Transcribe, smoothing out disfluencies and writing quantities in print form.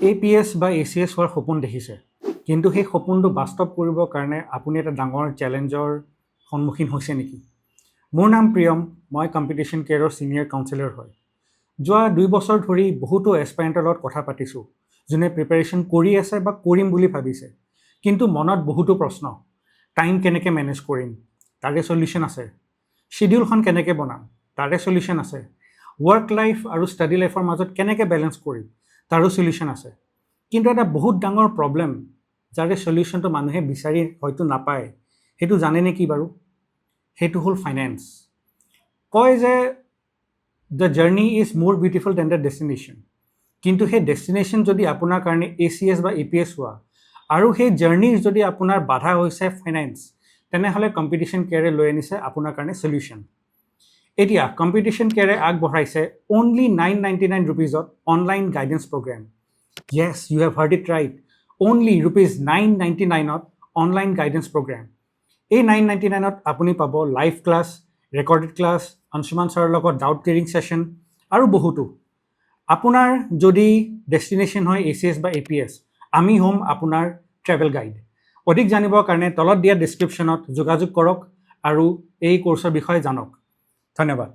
APS বা ACS হোৱাৰ সপোন দেখিছে, কিন্তু সেই সপোনটো বাস্তৱ কৰিবৰ কাৰণে আপুনি এটা ডাঙৰ চেলেঞ্জৰ সন্মুখীন হৈছে নেকি? মোৰ নাম প্ৰিয়ম, মই কম্পিটিশ্যন কেয়াৰৰ ছিনিয়ৰ কাউন্সিলৰ হয়। যোৱা 2 বছৰ ধৰি বহুতো এছপাইৰেণ্টৰ লগত কথা পাতিছোঁ, যোনে প্ৰিপাৰেশ্যন কৰি আছে বা কৰিম বুলি ভাবিছে, কিন্তু মনত বহুতো প্ৰশ্ন। টাইম কেনেকৈ মেনেজ কৰিম? তাৰে চলিউশ্যন আছে। শ্বিডিউলখন কেনেকৈ বনাম? তাৰে চলিউশ্যন আছে। ৱৰ্ক লাইফ আৰু ষ্টাডি লাইফৰ মাজত কেনেকৈ বেলেঞ্চ কৰিম? তাৰো চলিউশ্যন আছে। কিন্তু এটা বহুত ডাঙৰ প্ৰব্লেম, যাৰে চলিউশ্যনটো মানুহে বিচাৰি হয়তো নাপায়, সেইটো জানে নেকি বাৰু? সেইটো হ'ল ফাইনেন্স। কয় যে দ্য জাৰ্ণি ইজ মোৰ বিউটিফুল দেন দ্য ডেষ্টিনেশ্যন। কিন্তু সেই ডেষ্টিনেশ্যন যদি আপোনাৰ কাৰণে ACS বা APS হোৱা, আৰু সেই জাৰ্ণিৰ যদি আপোনাৰ বাধা হৈছে ফাইনেন্স, তেনেহ'লে কম্পিটিশ্যন কেয়াৰে লৈ আনিছে আপোনাৰ কাৰণে চলিউশ্যন। এতিয়া কম্পিটিশ্যন কেয়াৰে আগবঢ়াইছে অনলি 999 ৰুপিজত online guidance program. Yes, you have heard it right, only ₹999ত অনলাইন গাইডেন্স প্ৰগ্ৰেম। এই 999ত আপুনি পাব live class, recorded class, Anshuman ছাৰৰ লগত ডাউট ক্লিয়াৰিং ছেশ্যন আৰু বহুতো। আপোনাৰ যদি ডেষ্টিনেশ্যন হয় ACS বা APS, আমি হ'ম আপোনাৰ ট্ৰেভেল গাইড। অধিক জানিবৰ কাৰণে তলত দিয়া ডেছক্ৰিপশ্যনত যোগাযোগ কৰক আৰু এই কোৰ্চৰ বিষয়ে জানক। ধন্যবাদ।